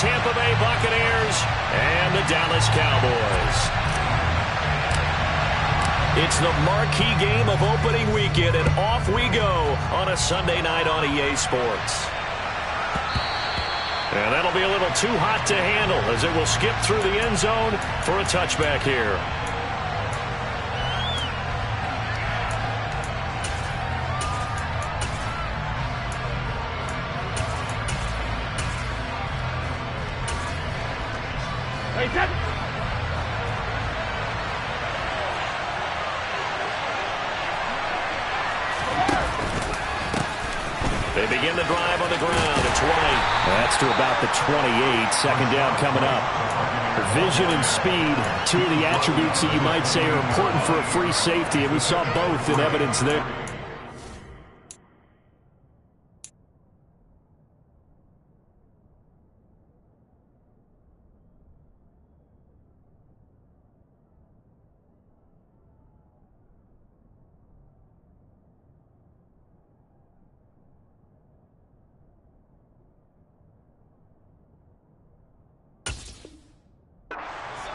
Tampa Bay Buccaneers and the Dallas Cowboys. It's the marquee game of opening weekend, and off we go on a Sunday night on EA Sports. And that'll be a little too hot to handle as it will skip through the end zone for a touchback here. They begin the drive on the ground at 20. That's to about the 28. Second down coming up. Vision and speed, two of the attributes that you might say are important for a free safety, and we saw both in evidence there.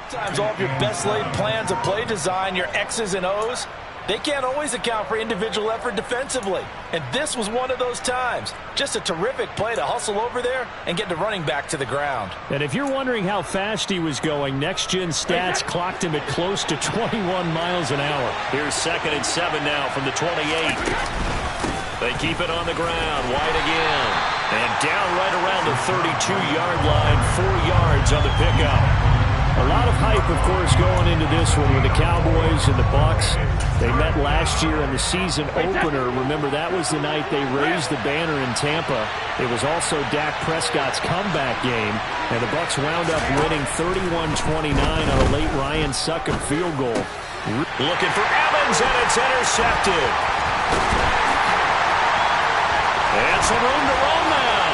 Sometimes all of your best laid plans of play design, your X's and O's, they can't always account for individual effort defensively. And this was one of those times. Just a terrific play to hustle over there and get the running back to the ground. And if you're wondering how fast he was going, next-gen stats clocked him at close to 21 miles an hour. Here's 2nd and 7 now from the 28. They keep it on the ground. White again. And down right around the 32-yard line. 4 yards on the pickup. A lot of hype, of course, going into this one with the Cowboys and the Bucs. They met last year in the season opener. Remember, that was the night they raised the banner in Tampa. It was also Dak Prescott's comeback game, and the Bucs wound up winning 31-29 on a late Ryan Succop field goal. Looking for Evans, and it's intercepted. And some room to run now.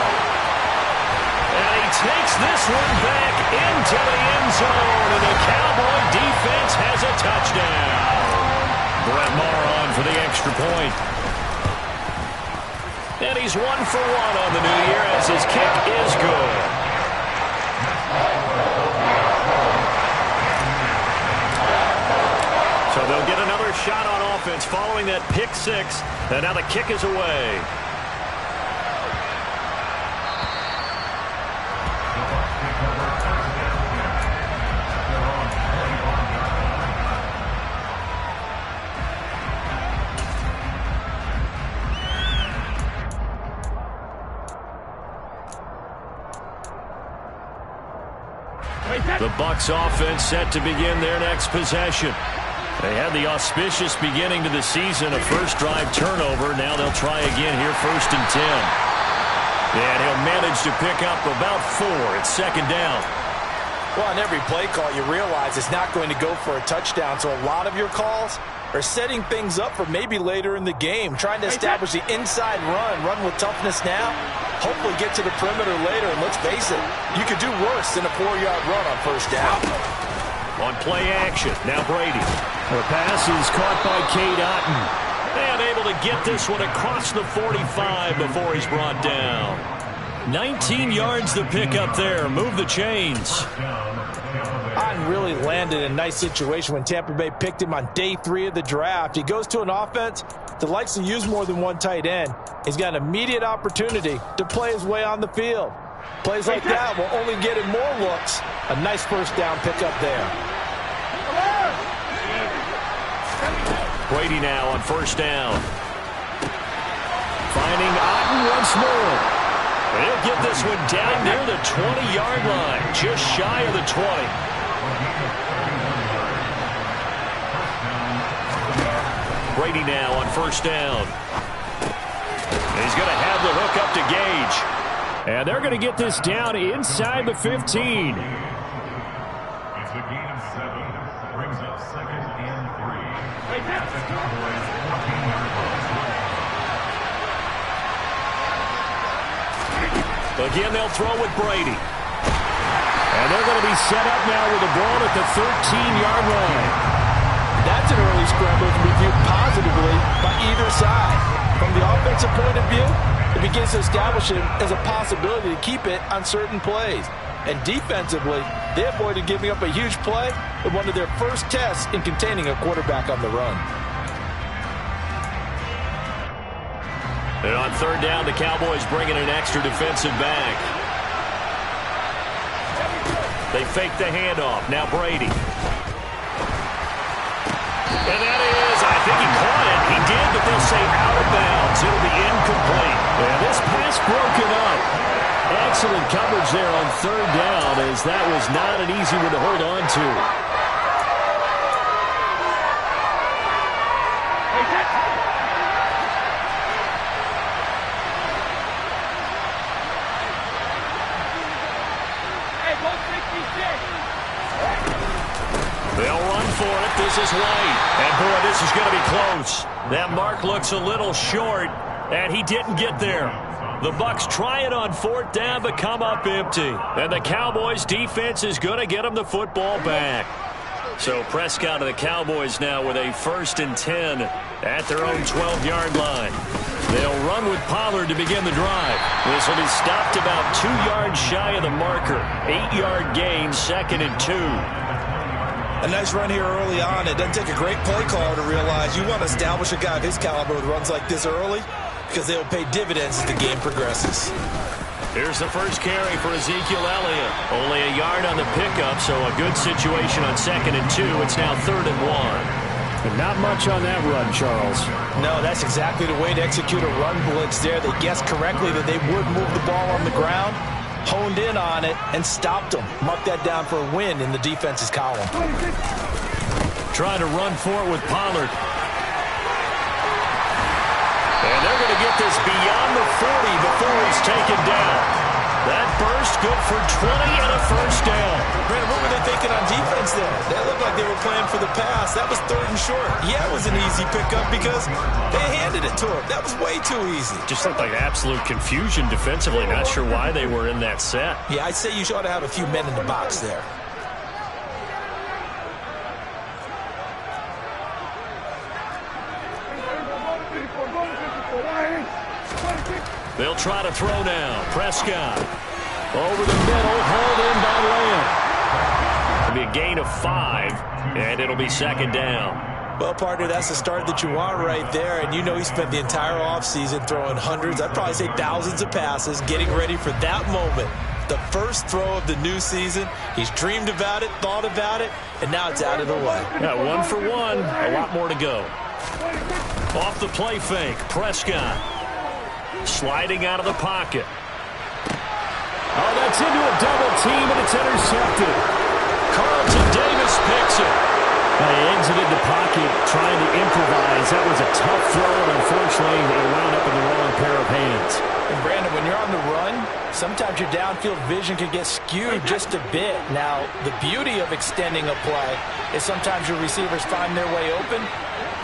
And he takes this one back into the end zone, and the Cowboy defense has a touchdown. Brett Maher on for the extra point. And he's 1 for 1 on the new year as his kick is good. So they'll get another shot on offense following that pick six, and now the kick is away. The Bucs offense set to begin their next possession. They had the auspicious beginning to the season, a first drive turnover. Now they'll try again here, 1st and 10. And he'll manage to pick up about 4. It's 2nd down. Well, on every play call, you realize it's not going to go for a touchdown. So a lot of your calls are setting things up for maybe later in the game, trying to establish the inside run with toughness now, hopefully get to the perimeter later. And let's face it, you could do worse than a 4-yard run on 1st down. On play action, now Brady. The pass is caught by Cade Otton. And able to get this one across the 45 before he's brought down. 19 yards to pick up there. Move the chains. Otton really landed in a nice situation when Tampa Bay picked him on day 3 of the draft. He goes to an offense that likes to use more than one tight end. He's got an immediate opportunity to play his way on the field. Plays like that will only get him more looks. A nice 1st down pickup there. Brady now on 1st down. Finding Otton once more. He'll get this one down near the 20-yard line, just shy of the 20. Brady now on 1st down. He's going to have the hook up to Gage. And they're going to get this down inside the 15. It's a gain of 7. Brings up 2nd and 3. At the Cowboys' 14-yard line. Again, they'll throw with Brady. And they're going to be set up now with the ball at the 13-yard line. That's an early scramble to be viewed positively by either side. From the offensive point of view, it begins to establish him as a possibility to keep it on certain plays. And defensively, they avoided giving up a huge play in one of their first tests in containing a quarterback on the run. And on third down, the Cowboys bring in an extra defensive back. They fake the handoff. Now Brady. And that is, I think he caught it. He did, but they'll say out of bounds. It'll be incomplete. And this pass broken up. Excellent coverage there on third down, as that was not an easy one to hold on to. They'll run for it. This is White. And, boy, this is going to be close. That mark looks a little short, and he didn't get there. The Bucs try it on fourth down, but come up empty. And the Cowboys' defense is going to get them the football back. So Prescott of the Cowboys now with a 1st and 10 at their own 12-yard line. They'll run with Pollard to begin the drive. This will be stopped about 2 yards shy of the marker. 8-yard gain, 2nd and 2. A nice run here early on. It doesn't take a great play caller to realize you want to establish a guy of his caliber with runs like this early, because they will pay dividends as the game progresses. Here's the first carry for Ezekiel Elliott. Only a yard on the pickup, so a good situation on 2nd and 2. It's now 3rd and 1. And not much on that run, Charles. No, that's exactly the way to execute a run blitz there. They guessed correctly that they would move the ball on the ground, honed in on it, and stopped them. Marked that down for a win in the defense's column. Trying to run for it with Pollard. And they're going to get this beyond the 40 before he's taken down. That burst good for 20 and a first down. Brandon, what were they thinking on defense there? They looked like they were playing for the pass. That was 3rd and short. Yeah, it was an easy pickup because they handed it to him. That was way too easy. Just looked like absolute confusion defensively. Not sure why they were in that set. Yeah, I'd say you ought to have a few men in the box there. They'll try to throw now. Prescott over the middle, hauled in by Lamb. It'll be a gain of 5, and it'll be 2nd down. Well, partner, that's the start that you want right there, and you know he spent the entire offseason throwing hundreds, I'd probably say thousands of passes, getting ready for that moment. The first throw of the new season. He's dreamed about it, thought about it, and now it's out of the way. Yeah, 1 for 1. A lot more to go. Off the play fake, Prescott. Sliding out of the pocket. Oh, that's into a double team, and it's intercepted. Carlton Davis picks it. He exited the pocket trying to improvise. That was a tough throw, and unfortunately, it wound up in the wrong pair of hands. And Brandon, when you're on the run, sometimes your downfield vision can get skewed just a bit. Now, the beauty of extending a play is sometimes your receivers find their way open,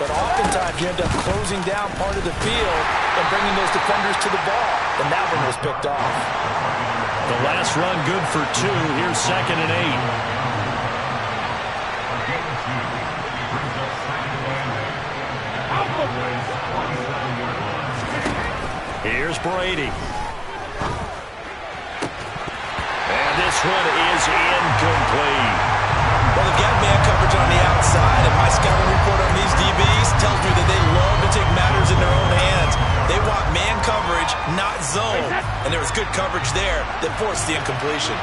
but oftentimes you end up closing down part of the field and bringing those defenders to the ball. And that one was picked off. The last run good for 2. Here's 2nd and 8. Here's Brady. And this one is incomplete. Well, they've got man coverage on the outside, and my scouting report on these DBs tells me that they love to take matters in their own hands. They want man coverage, not zone. And there was good coverage there that forced the incompletion.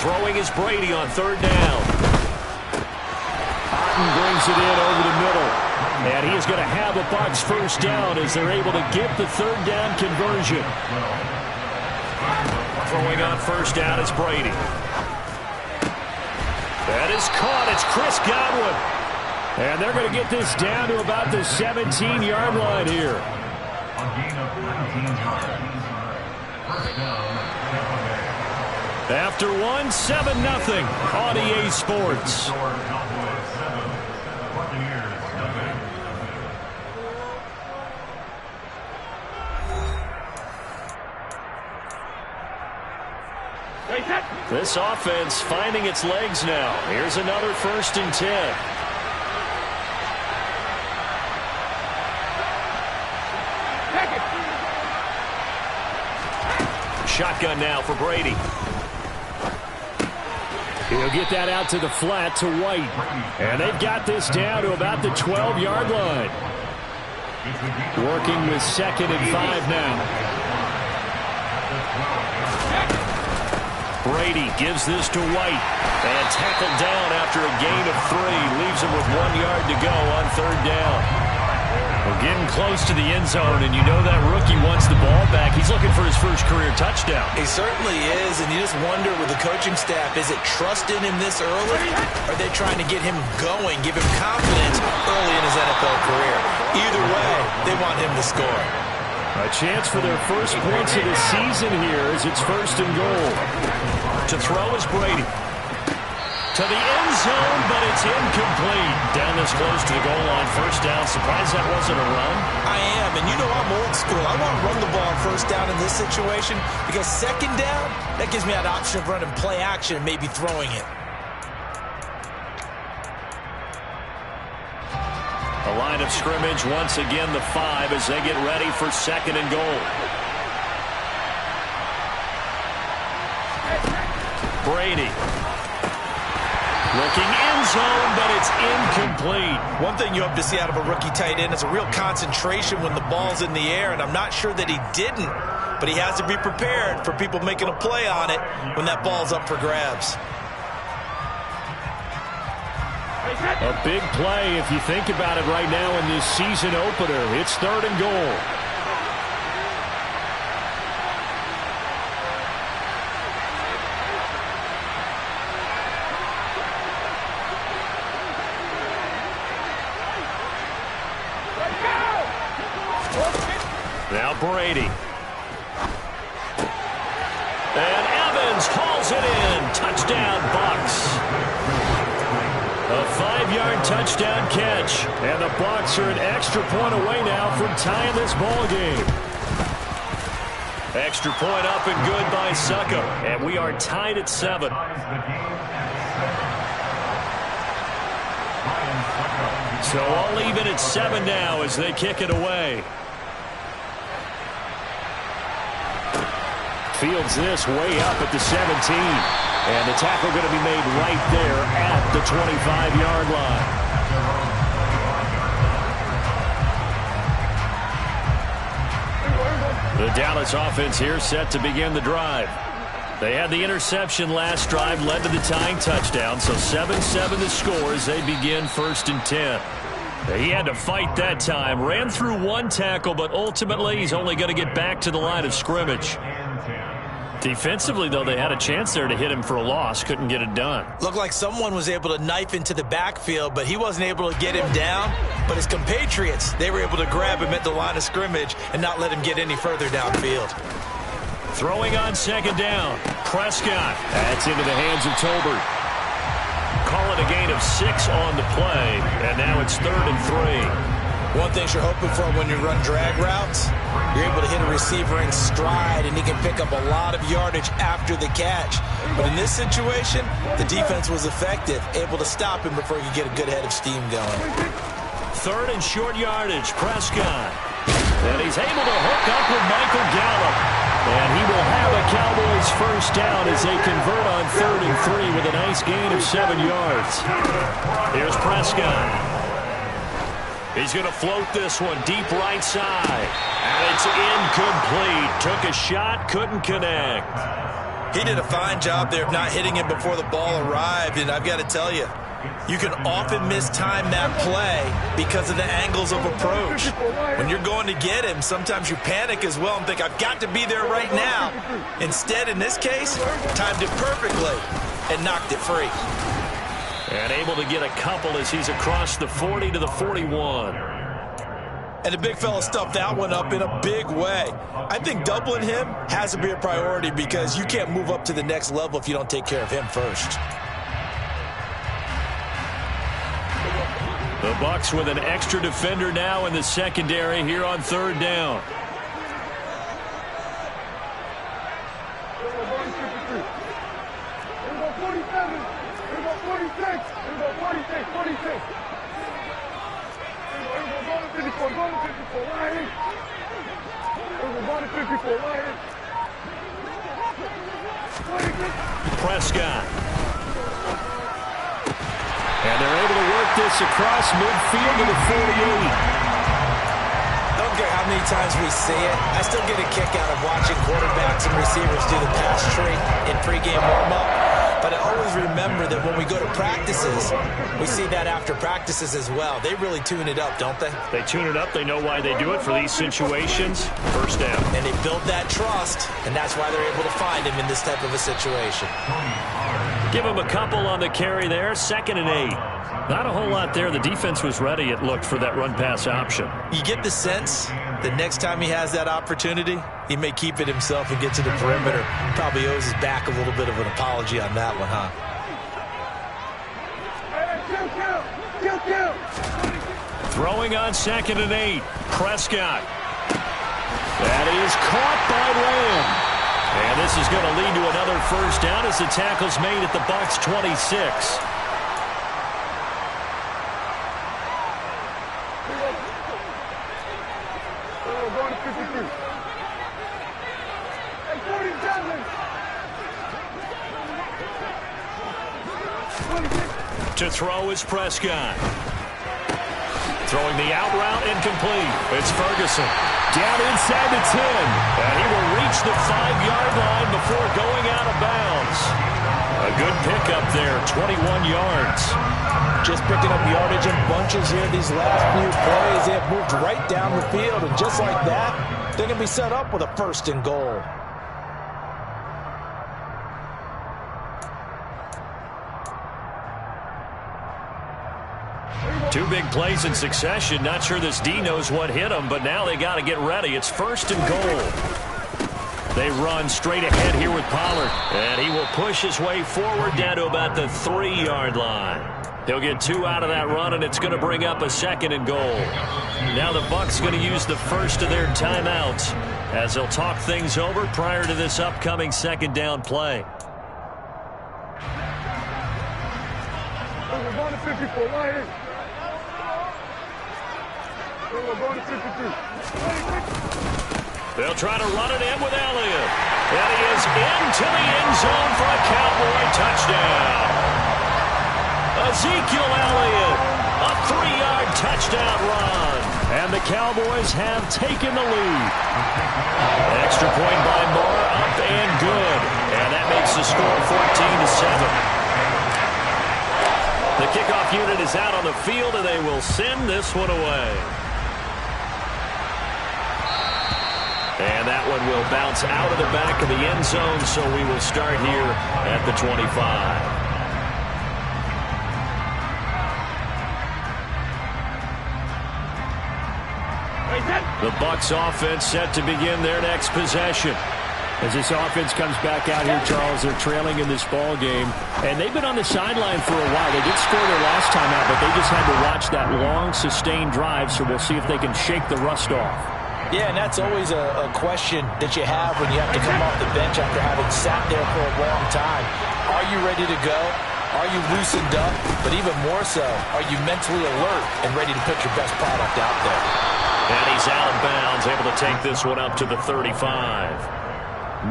Throwing is Brady on 3rd down. Otten brings it in over the middle. And he is going to have a Bucs first down as they're able to get the 3rd down conversion. Throwing on 1st down is Brady. That is caught. It's Chris Godwin. And they're going to get this down to about the 17-yard line here. A gain of 19 yards. First down, Tampa Bay. After 1, 7-0 on EA Sports. Cowboys 7, Buccaneers nothing. This offense finding its legs now. Here's another 1st and 10. Shotgun now for Brady. He'll get that out to the flat to White. And they've got this down to about the 12-yard line. Working with 2nd and 5 now. Brady gives this to White. And tackled down after a gain of 3. Leaves him with 1 yard to go on 3rd down. Well, getting close to the end zone, and you know that rookie wants the ball back. He's looking for his first career touchdown. He certainly is, and you just wonder with the coaching staff, is it trust in him this early? Or are they trying to get him going, give him confidence early in his NFL career? Either way, they want him to score. A chance for their first points of the season here as it's 1st and goal. To throw is Brady. To the end zone, but it's incomplete. Down this close to the goal line, 1st down. Surprised that wasn't a run? I am, and you know I'm old school. I want to run the ball on 1st down in this situation because 2nd down, that gives me that option of running play action and maybe throwing it. The line of scrimmage, once again the 5 as they get ready for 2nd and goal. Brady. Looking end zone, but it's incomplete. One thing you hope to see out of a rookie tight end is a real concentration when the ball's in the air, and I'm not sure that he didn't, but he has to be prepared for people making a play on it when that ball's up for grabs. A big play if you think about it right now in this season opener. It's 3rd and goal. Now Brady. And Evans hauls it in. Touchdown, Bucs. A 5-yard touchdown catch. And the Bucs are an extra point away now from tying this ball game. Extra point up and good by Succo. And we are tied at 7. So all even at 7 now as they kick it away. Fields this way up at the 17. And the tackle going to be made right there at the 25-yard line. The Dallas offense here set to begin the drive. They had the interception last drive, led to the tying touchdown, so 7-7 the score as they begin 1st and 10. He had to fight that time. Ran through 1 tackle, but ultimately he's only going to get back to the line of scrimmage. Defensively, though, they had a chance there to hit him for a loss. Couldn't get it done. Looked like someone was able to knife into the backfield, but he wasn't able to get him down. But his compatriots, they were able to grab him at the line of scrimmage and not let him get any further downfield. Throwing on 2nd down. Prescott. That's into the hands of Tolbert. Call it a gain of 6 on the play, and now it's 3rd and 3. One thing you're hoping for when you run drag routes, you're able to hit a receiver in stride, and he can pick up a lot of yardage after the catch. But in this situation, the defense was effective, able to stop him before he could get a good head of steam going. 3rd and short yardage, Prescott. And he's able to hook up with Michael Gallup. And he will have a Cowboys 1st down as they convert on 3rd and 3 with a nice gain of 7 yards. Here's Prescott. He's going to float this one deep right side. And it's incomplete. Took a shot, couldn't connect. He did a fine job there of not hitting him before the ball arrived. And I've got to tell you, you can often mistime that play because of the angles of approach. When you're going to get him, sometimes you panic as well and think, I've got to be there right now. Instead, in this case, timed it perfectly and knocked it free. And able to get a couple as he's across the 40 to the 41. And the big fella stuffed that one up in a big way. I think doubling him has to be a priority because you can't move up to the next level if you don't take care of him first. The Bucs with an extra defender now in the secondary here on 3rd down. Prescott. And they're able to work this across midfield to the 48. Don't care how many times we see it, I still get a kick out of watching quarterbacks and receivers do the pass tree in pregame warm-up. But I always remember that when we go to practices, we see that after practices as well. They really tune it up, don't they? They tune it up. They know why they do it for these situations. First down. And they build that trust, and that's why they're able to find him in this type of a situation. Give him a couple on the carry there. 2nd and 8. Not a whole lot there. The defense was ready, it looked, for that run-pass option. You get the sense that next time he has that opportunity, he may keep it himself and get to the perimeter. Probably owes his back a little bit of an apology on that one, huh? Throwing on 2nd and 8. Prescott. That is caught by Lamb. And this is going to lead to another first down as the tackle's made at the Bucs 26. To throw is Prescott. Throwing the out route incomplete. It's Ferguson. Down inside the 10. And he will reach the 5-yard line before going out of bounds. A good pickup there, 21 yards. Just picking up yardage in bunches here these last few plays. They have moved right down the field, and just like that, they're going to be set up with a 1st and goal. Two big plays in succession. Not sure this D knows what hit him, but now they got to get ready. It's 1st and goal. They run straight ahead here with Pollard, and he will push his way forward down to about the 3-yard line. He'll get 2 out of that run, and it's going to bring up a 2nd and goal. Now the Bucs going to use the first of their timeouts as they'll talk things over prior to this upcoming 2nd down play. They'll try to run it in with Elliott. And he is into the end zone for a Cowboy touchdown. Ezekiel Elliott, a 3-yard touchdown run. And the Cowboys have taken the lead. Extra point by Moore, up and good. And that makes the score 14-7. The kickoff unit is out on the field, and they will send this one away. And that one will bounce out of the back of the end zone, so we will start here at the 25. The Bucs offense set to begin their next possession. As this offense comes back out here, Charles, they're trailing in this ball game, and they've been on the sideline for a while. They did score their last time out, but they just had to watch that long, sustained drive, so we'll see if they can shake the rust off. Yeah, and that's always a question that you have when you have to come off the bench after having sat there for a long time. Are you ready to go? Are you loosened up? But even more so, are you mentally alert and ready to put your best product out there? And he's out of bounds, able to take this one up to the 35.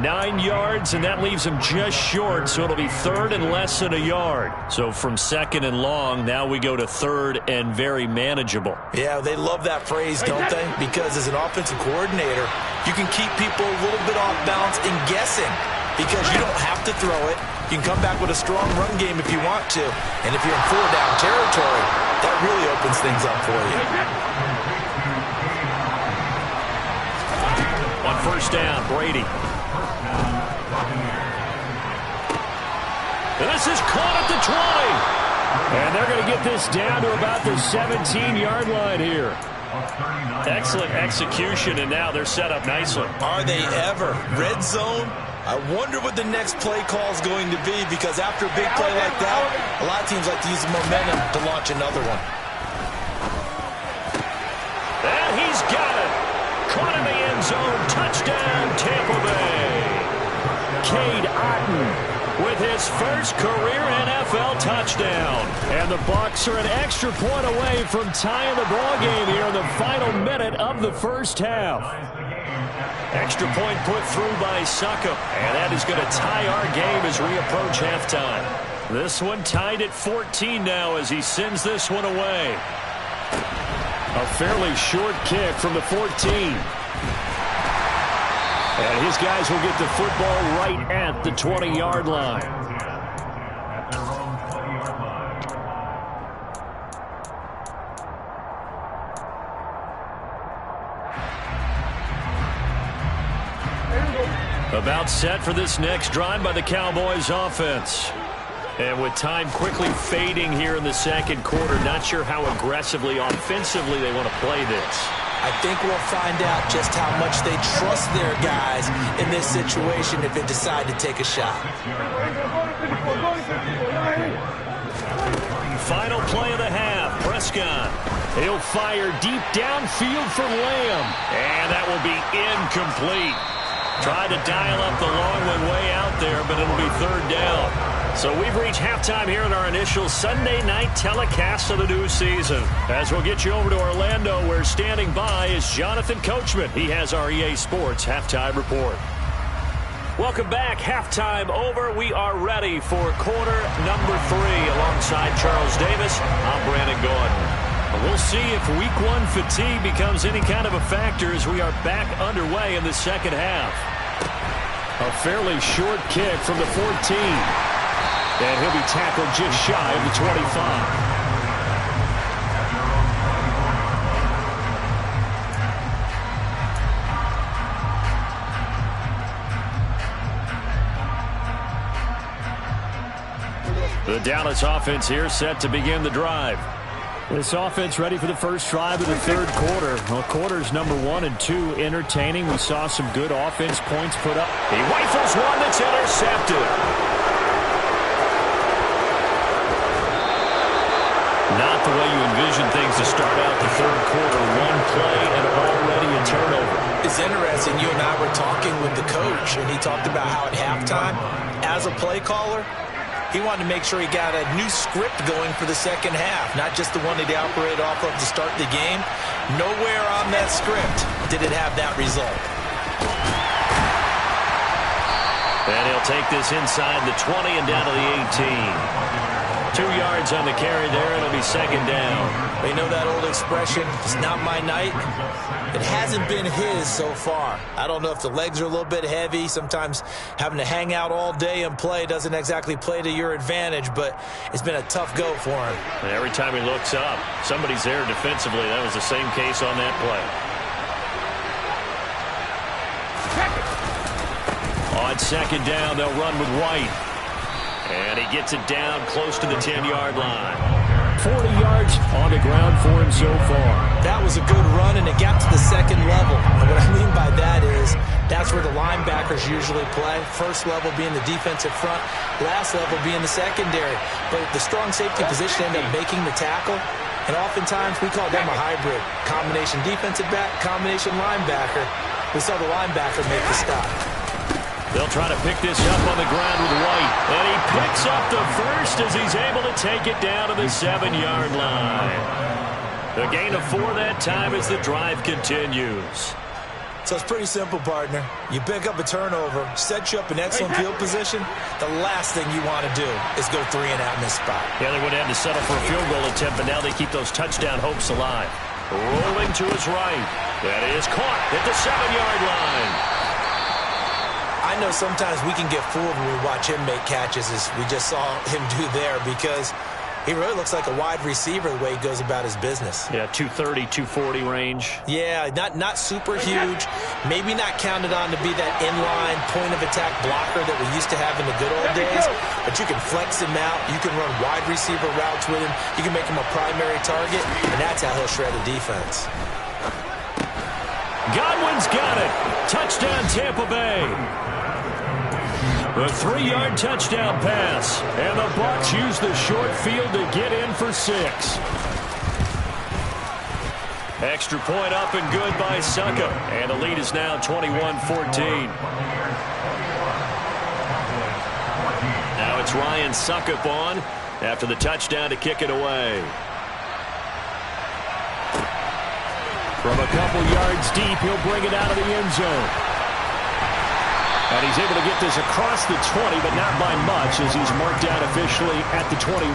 9 yards, and that leaves him just short, so it'll be 3rd and less than a yard. So from 2nd and long, now we go to 3rd and very manageable. Yeah, they love that phrase, don't they? Because as an offensive coordinator, you can keep people a little bit off balance and guessing because you don't have to throw it. You can come back with a strong run game if you want to. And if you're in 4-down territory, that really opens things up for you. On 1st down, Brady. And this is caught at the 20. And they're going to get this down to about the 17-yard line here. Excellent execution, and now they're set up nicely. Are they ever? Red zone? I wonder what the next play call is going to be, because after a big play like that, a lot of teams like to use the momentum to launch another one. And he's got it. Caught in the end zone. Touchdown, Tampa Bay. Cade Otton with his first career NFL touchdown. And the Bucs are an extra point away from tying the ball game here in the final minute of the first half. Extra point put through by Succop, and that is going to tie our game as we approach halftime. This one tied at 14 now as he sends this one away. A fairly short kick from the 14. And his guys will get the football right at the 20-yard line. At their own 20-yard line. About set for this next drive by the Cowboys offense. And with time quickly fading here in the second quarter, not sure how aggressively, offensively they want to play this. I think we'll find out just how much they trust their guys in this situation if they decide to take a shot. Final play of the half, Prescott. He'll fire deep downfield for Lamb. And that will be incomplete. Tried to dial up the long one way out there, but it'll be third down. So we've reached halftime here in our initial Sunday night telecast of the new season. As we'll get you over to Orlando, where standing by is Jonathan Coachman. He has our EA Sports Halftime Report. Welcome back. Halftime over. We are ready for quarter number 3. Alongside Charles Davis, I'm Brandon Gordon. We'll see if week 1 fatigue becomes any kind of a factor as we are back underway in the second half. A fairly short kick from the 14. And he'll be tackled just shy of the 25. The Dallas offense here set to begin the drive. This offense ready for the first drive of the third quarter. Well, quarters number 1 and 2 entertaining. We saw some good offense points put up. He rifles one that's intercepted. Not the way you envision things to start out the third quarter. One play and already a turnover. It's interesting. You and I were talking with the coach, and he talked about how at halftime, as a play caller, he wanted to make sure he got a new script going for the second half, not just the one that he operated off of to start the game. Nowhere on that script did it have that result. And he'll take this inside the 20 and down to the 18. 2 yards on the carry there. It'll be second down. They know that old expression, it's not my night. It hasn't been his so far. I don't know if the legs are a little bit heavy. Sometimes having to hang out all day and play doesn't exactly play to your advantage, but it's been a tough go for him. And every time he looks up, somebody's there defensively. That was the same case on that play. On second down, they'll run with White. And he gets it down close to the 10-yard line. 40 yards on the ground for him so far. That was a good run, and it got to the second level. And what I mean by that is that's where the linebackers usually play. First level being the defensive front, last level being the secondary. But the strong safety position ended up making the tackle. And oftentimes we call them a hybrid. Combination defensive back, combination linebacker. We saw the linebacker make the stop. They'll try to pick this up on the ground with White. And he picks up the first as he's able to take it down to the 7-yard line. The gain of 4 that time as the drive continues. So it's pretty simple, partner. You pick up a turnover, set you up in excellent field position. The last thing you want to do is go 3 and out in this spot. Yeah, they would have to settle for a field goal attempt, but now they keep those touchdown hopes alive. Rolling to his right. That is caught at the 7-yard line. I know sometimes we can get fooled when we watch him make catches, as we just saw him do there, because he really looks like a wide receiver the way he goes about his business. Yeah, 230, 240 range. Yeah, not super huge. Maybe not counted on to be that inline point-of-attack blocker that we used to have in the good old days, but you can flex him out. You can run wide receiver routes with him. You can make him a primary target, and that's how he'll shred a defense. Godwin's got it. Touchdown, Tampa Bay. The 3-yard touchdown pass. And the Bucs use the short field to get in for 6. Extra point up and good by Succop. And the lead is now 21-14. it's Ryan Suckup on after the touchdown to kick it away. From a couple yards deep, he'll bring it out of the end zone. And he's able to get this across the 20, but not by much, as he's marked out officially at the 21.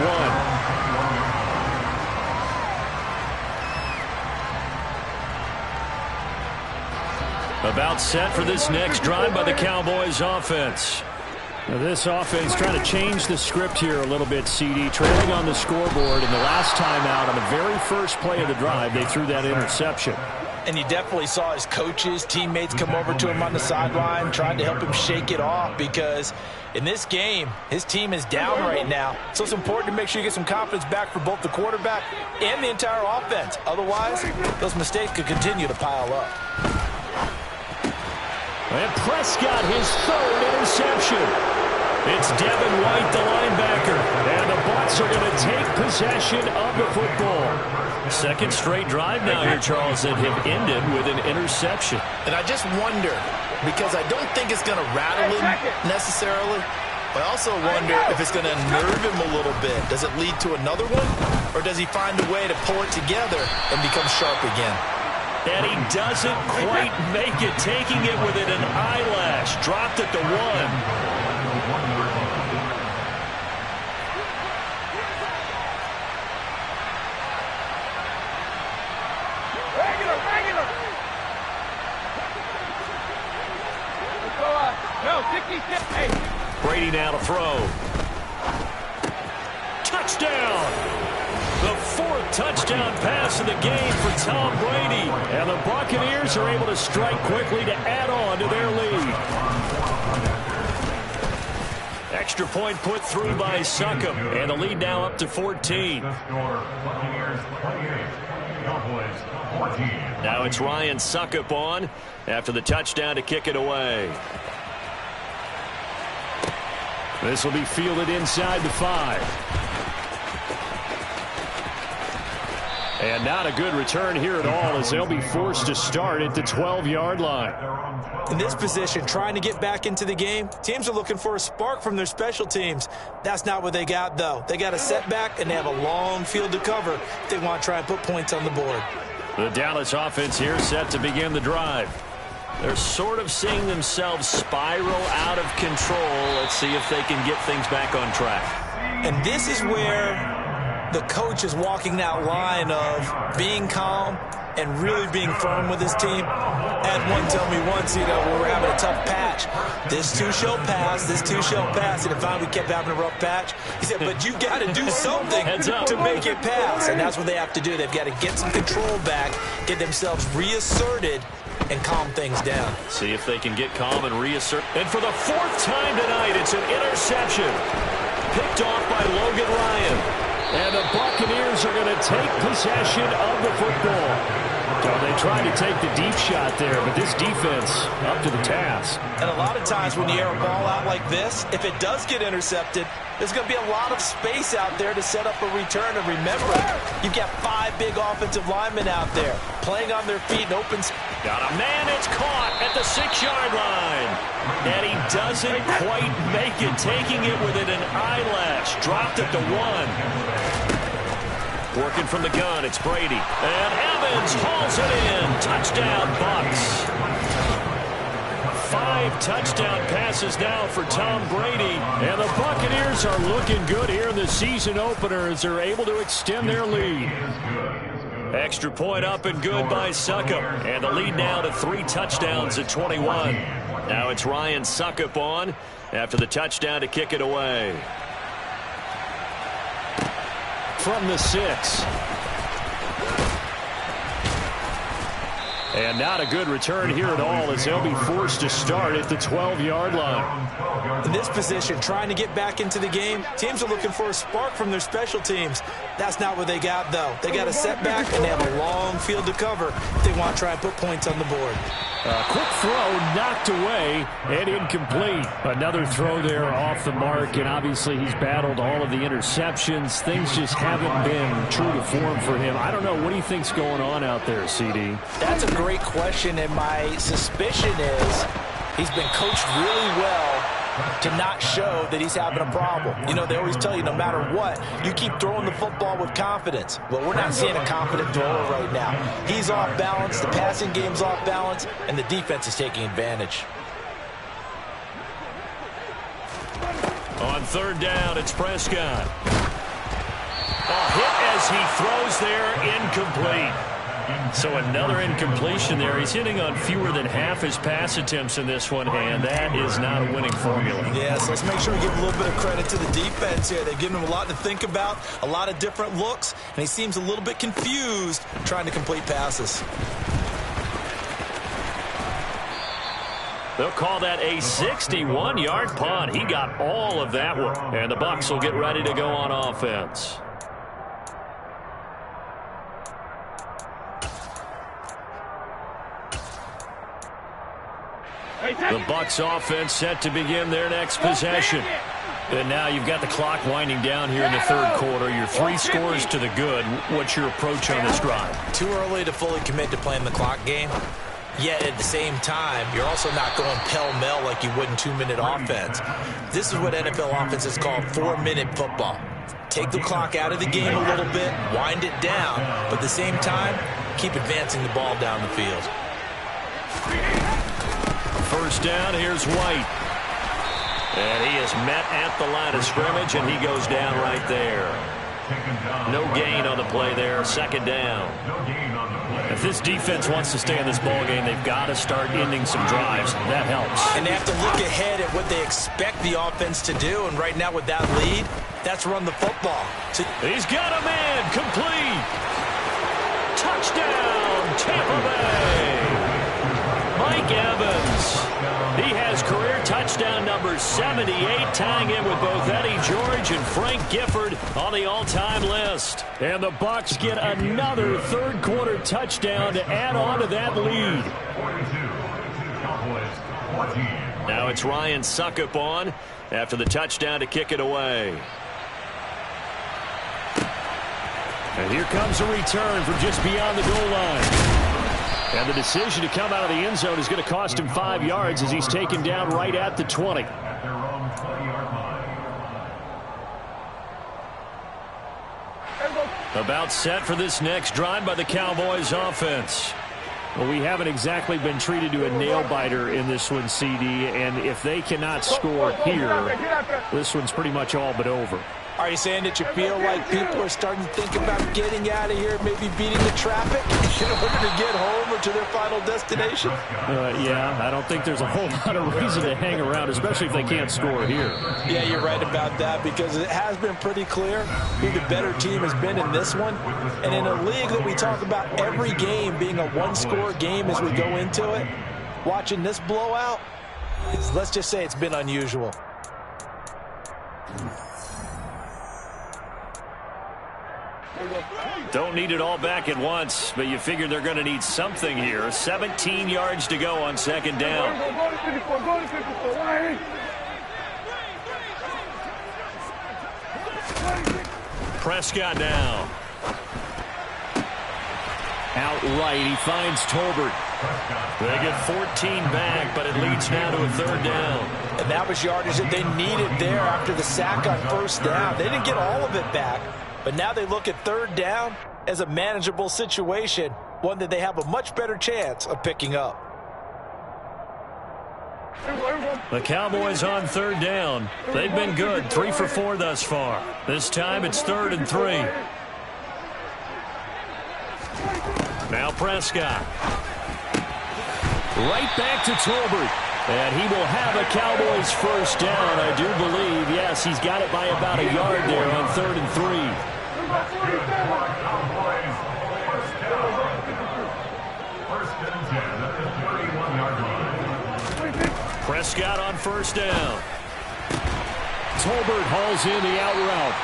About set for this next drive by the Cowboys offense. Now this offense trying to change the script here a little bit, CD. Trailing on the scoreboard, and the last time out on the very first play of the drive, they threw that interception. And you definitely saw his coaches, teammates come over to him on the sideline, trying to help him shake it off, because in this game, his team is down right now. So it's important to make sure you get some confidence back for both the quarterback and the entire offense. Otherwise, those mistakes could continue to pile up. And Prescott, his third interception. It's Devin White, the linebacker. And the Bucs are going to take possession of the football. Second straight drive now here, Charles, that have ended with an interception. And I just wonder, because I don't think it's going to rattle him necessarily, but I also wonder if it's going to nerve him a little bit. Does it lead to another one? Or does he find a way to pull it together and become sharp again? And he doesn't quite make it, taking it within an eyelash. Dropped at the 1. Brady now to throw. Touchdown! The fourth touchdown pass of the game for Tom Brady. And the Buccaneers are able to strike quickly to add on to their lead. Extra point put through by Suckup. And the lead now up to 14. Now it's Ryan Suckup on after the touchdown to kick it away. This will be fielded inside the 5. And not a good return here at all, as they'll be forced to start at the 12-yard line. In this position, trying to get back into the game, teams are looking for a spark from their special teams. That's not what they got, though. They got a setback, and they have a long field to cover if they want to try and put points on the board. The Dallas offense here set to begin the drive. They're sort of seeing themselves spiral out of control. Let's see if they can get things back on track. And this is where the coach is walking that line of being calm and really being firm with his team. I had one tell me once, we were having a tough patch. This too shall pass, this too shall pass. And finally we kept having a rough patch. He said, but you got to do something to make it pass. And that's what they have to do. They've got to get some control back, get themselves reasserted, and calm things down. See if they can get calm and reassert. And for the fourth time tonight, it's an interception. Picked off by Logan Ryan. And the Buccaneers are going to take possession of the football. So they tried to take the deep shot there, but this defense up to the task. And a lot of times when you air a ball out like this, if it does get intercepted, there's going to be a lot of space out there to set up a return. And remember, you've got 5 big offensive linemen out there playing on their feet in open space. Got a man, it's caught at the 6-yard line. And he doesn't quite make it, taking it within an eyelash. Dropped at the 1. Working from the gun, it's Brady. And Evans hauls it in. Touchdown, Bucs. 5 touchdown passes now for Tom Brady. And the Buccaneers are looking good here in the season opener as they're able to extend their lead. Extra point up and good by Suckup. And the lead now to 3 touchdowns at 21. Now it's Ryan Suckup on after the touchdown to kick it away. From the 6. And not a good return here at all, as they'll be forced to start at the 12-yard line. In this position, trying to get back into the game, teams are looking for a spark from their special teams. That's not what they got, though. They got a setback, and they have a long field to cover if they want to try and put points on the board. A quick throw knocked away and incomplete. Another throw there off the mark, and obviously he's battled all of the interceptions. Things just haven't been true to form for him. I don't know. What do you think's going on out there, CD? That's a great question, and my suspicion is he's been coached really well to not show that he's having a problem. You know, they always tell you no matter what, you keep throwing the football with confidence. Well, we're not seeing a confident thrower right now. He's off balance, the passing game's off balance, and the defense is taking advantage. On third down, it's Prescott. A hit as he throws there, incomplete. So another incompletion there. He's hitting on fewer than half his pass attempts in this one, and that is not a winning formula. Yeah, so let's make sure we give a little bit of credit to the defense here. They've given him a lot to think about, a lot of different looks, and he seems a little bit confused trying to complete passes. They'll call that a 61-yard punt. He got all of that one. And the Bucs will get ready to go on offense. The Bucs offense set to begin their next possession. And now you've got the clock winding down here in the third quarter. You're 3 scores to the good. What's your approach on this drive? Too early to fully commit to playing the clock game. Yet at the same time, you're also not going pell-mell like you would in 2-minute offense. This is what NFL offenses call 4-minute football. Take the clock out of the game a little bit, wind it down, but at the same time, keep advancing the ball down the field. First down, here's White. And he is met at the line of scrimmage, and he goes down right there. No gain on the play there, second down. If this defense wants to stay in this ball game, they've got to start ending some drives. That helps. And they have to look ahead at what they expect the offense to do, and right now with that lead, that's run the football. He's got a man, complete. Touchdown, Tampa Bay. Mike Evans. He has career touchdown number 78, tying in with both Eddie George and Frank Gifford on the all-time list. And the Bucs get another third-quarter touchdown to add on to that lead. Now it's Ryan Suckup on after the touchdown to kick it away. And here comes a return from just beyond the goal line. And the decision to come out of the end zone is going to cost him 5 yards as he's taken down right at the 20. About set for this next drive by the Cowboys offense. Well, we haven't exactly been treated to a nail-biter in this one, CD, and if they cannot score here, this one's pretty much all but over. Are you saying that you feel like people are starting to think about getting out of here, maybe beating the traffic in order to get home or to their final destination? Yeah, I don't think there's a whole lot of reason to hang around, especially if they can't score here. Yeah, you're right about that, because it has been pretty clear who the better team has been in this one. And in a league that we talk about every game being a one-score game as we go into it, watching this blowout, let's just say it's been unusual. Don't need it all back at once, but you figure they're going to need something here. 17 yards to go on second down. Prescott now. Outright, he finds Tolbert. They get 14 back, but it leads now to a third down. And that was yardage that they needed there after the sack on first down. They didn't get all of it back, but now they look at third down as a manageable situation, one that they have a much better chance of picking up. The Cowboys on third down. They've been good, 3 for 4 thus far. This time it's 3rd and 3. Now Prescott. Right back to Tolbert. And he will have a Cowboys first down, I do believe. Yes, he's got it by about a yard there on 3rd and 3. Prescott on first down. Tolbert hauls in the out route.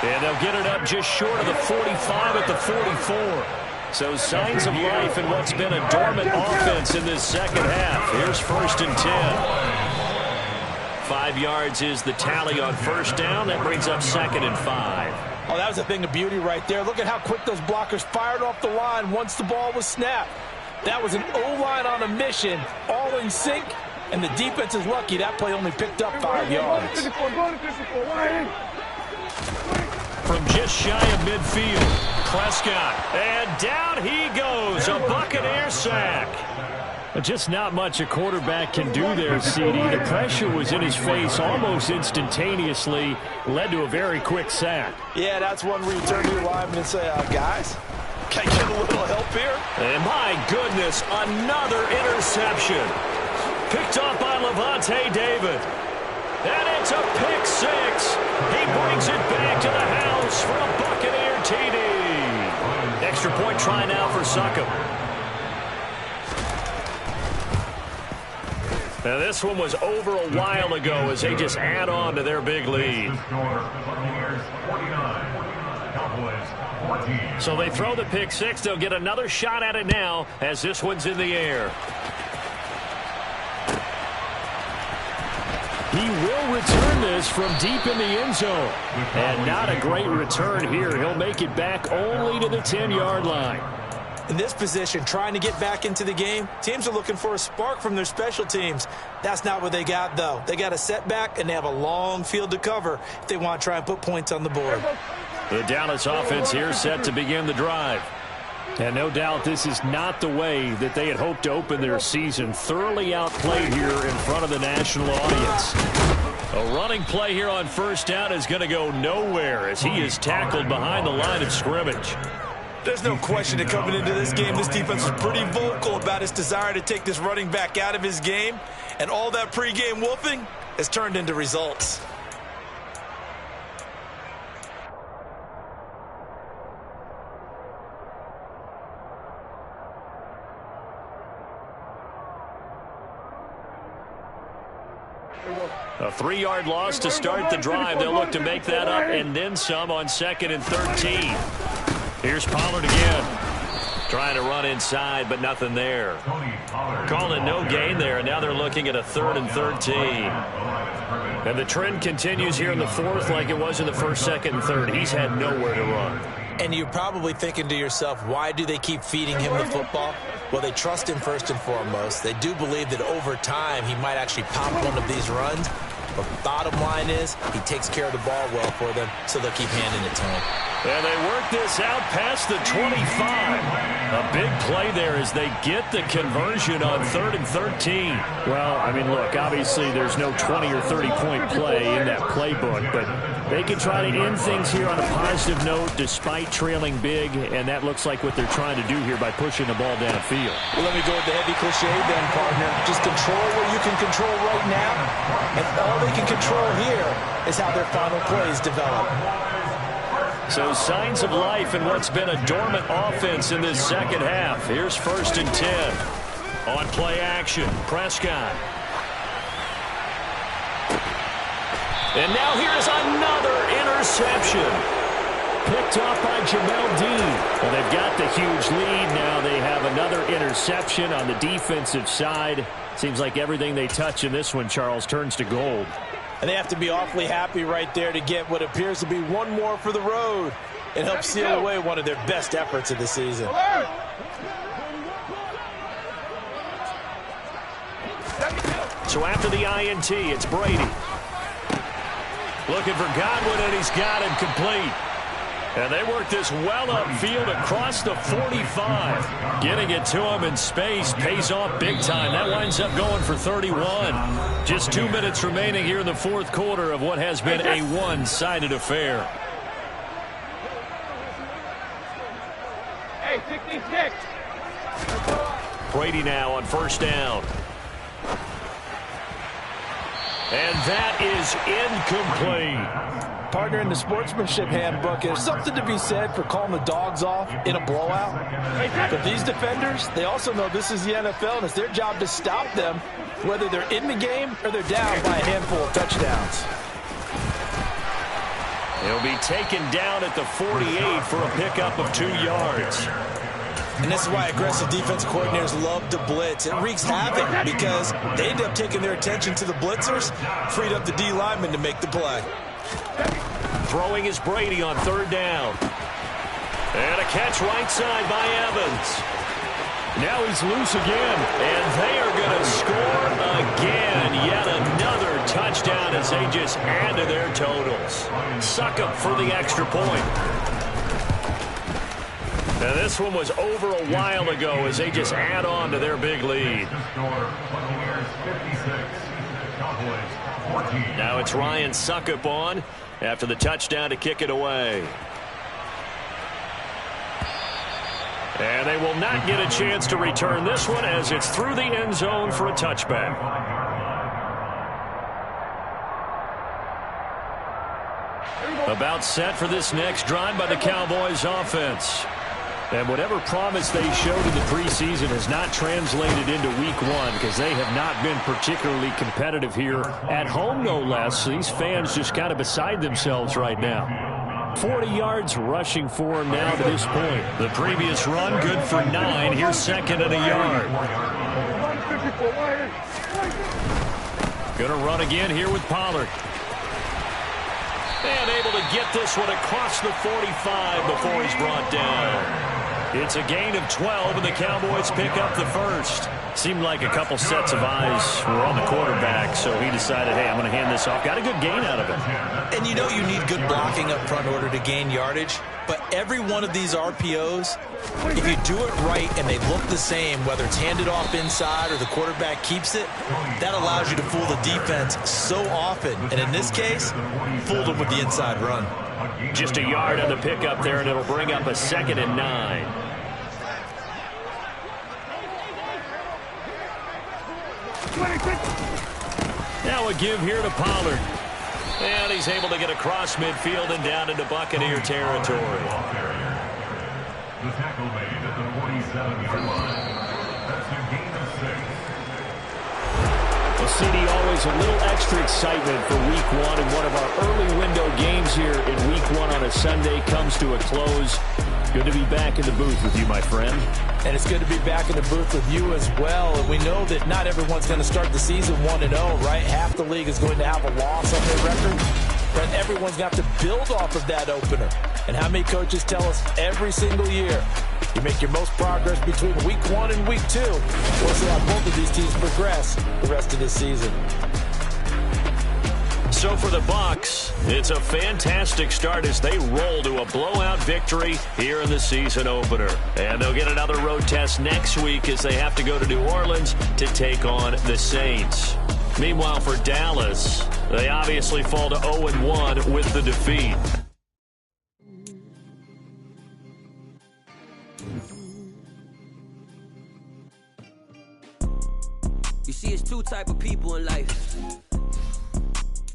And they'll get it up just short of the 45 at the 44. So signs of life in what's been a dormant offense in this second half. Here's 1st and 10. 5 yards is the tally on first down. That brings up 2nd and 5. Oh, that was a thing of beauty right there. Look at how quick those blockers fired off the line once the ball was snapped. That was an O-line on a mission, all in sync, And the defense is lucky that play only picked up 5 yards. From just shy of midfield, Prescott. And down he goes, a Buccaneer sack. Just not much a quarterback can do there, CD. The pressure was in his face almost instantaneously, led to a very quick sack. Yeah, that's one where you turn to your lineman and say, guys, can I get a little help here? And my goodness, another interception. Picked off by Levante David. And it's a pick six. He brings it back to the house for a Buccaneer TD. Extra point try now for Succop. Now this one was over a while ago as they just add on to their big lead. So they throw the pick six. They'll get another shot at it now as this one's in the air. He will return this from deep in the end zone. And not a great return here. He'll make it back only to the 10-yard line. In this position, trying to get back into the game, teams are looking for a spark from their special teams. That's not what they got, though. They got a setback, and they have a long field to cover if they want to try and put points on the board. The Dallas offense here set to begin the drive. And no doubt this is not the way that they had hoped to open their season. Thoroughly outplayed here in front of the national audience. A running play here on first down is going to go nowhere as he is tackled behind the line of scrimmage. There's no question that coming into this game, this defense was pretty vocal about its desire to take this running back out of his game. And all that pregame wolfing has turned into results. A 3-yard loss to start the drive. They'll look to make that up and then some on 2nd and 13. Here's Pollard again. Trying to run inside, but nothing there. Calling no gain there, and now they're looking at a 3rd and 13. And the trend continues here in the 4th like it was in the 1st, 2nd, and 3rd. He's had nowhere to run. And you're probably thinking to yourself, why do they keep feeding him the football? Well, they trust him first and foremost. They do believe that over time he might actually pop one of these runs. But the bottom line is he takes care of the ball well for them, so they'll keep handing it to him. And they work this out past the 25. A big play there as they get the conversion on 3rd and 13. Well, I mean, look, obviously there's no 20 or 30-point play in that playbook, but they can try to end things here on a positive note despite trailing big, and that looks like what they're trying to do here by pushing the ball downfield. Well, let me go with the heavy cliche then, partner. Just control what you can control right now, and all they can control here is how their final plays develop. So signs of life in what's been a dormant offense in this second half. Here's 1st and 10. On play action, Prescott. And now here's another interception. Picked off by Jamel Dean. Well, they've got the huge lead. Now they have another interception on the defensive side. Seems like everything they touch in this one, Charles, turns to gold. And they have to be awfully happy right there to get what appears to be one more for the road. It helps seal away one of their best efforts of the season. So after the INT, it's Brady. Looking for Godwin, and he's got him complete. And they work this well upfield across the 45. Getting it to him in space pays off big time. That winds up going for 31. Just 2 minutes remaining here in the 4th quarter of what has been a one-sided affair. Hey, 66. Brady now on 1st down. And that is incomplete. Partner, in the sportsmanship handbook, there's something to be said for calling the dogs off in a blowout. But these defenders, they also know this is the NFL, and it's their job to stop them, whether they're in the game or they're down by a handful of touchdowns. He'll be taken down at the 48 for a pickup of 2 yards. And this is why aggressive defensive coordinators love to blitz. It wreaks havoc because they end up taking their attention to the blitzers, freed up the D lineman to make the play. Throwing is Brady on 3rd down. And a catch right side by Evans. Now he's loose again, and they are going to score again. Yet another touchdown as they just add to their totals. Succop for the extra point. Now this one was over a while ago as they just add on to their big lead. Now it's Ryan Succop on after the touchdown to kick it away. And they will not get a chance to return this one as it's through the end zone for a touchback. About set for this next drive by the Cowboys offense. And whatever promise they showed in the preseason has not translated into week one because they have not been particularly competitive here at home, no less. These fans just kind of beside themselves right now. 40 yards rushing for him now to this point. The previous run good for 9. Here's second and a yard. Going to run again here with Pollard. And able to get this one across the 45 before he's brought down. It's a gain of 12, and the Cowboys pick up the first. Seemed like a couple sets of eyes were on the quarterback, so he decided, hey, I'm going to hand this off. Got a good gain out of it. And you know you need good blocking up front in order to gain yardage, but every one of these RPOs, if you do it right and they look the same, whether it's handed off inside or the quarterback keeps it, that allows you to fool the defense so often. And in this case, fooled them with the inside run. Just a yard on the pickup there, and it'll bring up a 2nd and 9. Now a give here to Pollard. And he's able to get across midfield and down into Buccaneer territory. The tackle made at the 47-yard line. That's a gain of 6. Well, CD, always a little extra excitement for week one, and one of our early window games here in week one on a Sunday comes to a close. Good to be back in the booth with you, my friend. And it's good to be back in the booth with you as well. And we know that not everyone's going to start the season 1-0, right? Half the league is going to have a loss on their record. But everyone's got to build off of that opener. And how many coaches tell us every single year, you make your most progress between week 1 and week 2. We'll see how both of these teams progress the rest of this season. So for the Bucs, it's a fantastic start as they roll to a blowout victory here in the season opener. And they'll get another road test next week as they have to go to New Orleans to take on the Saints. Meanwhile, for Dallas, they obviously fall to 0-1 with the defeat. You see, it's two type of people in life.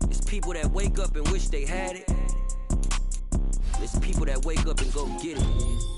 It's people that wake up and wish they had it. It's people that wake up and go get it.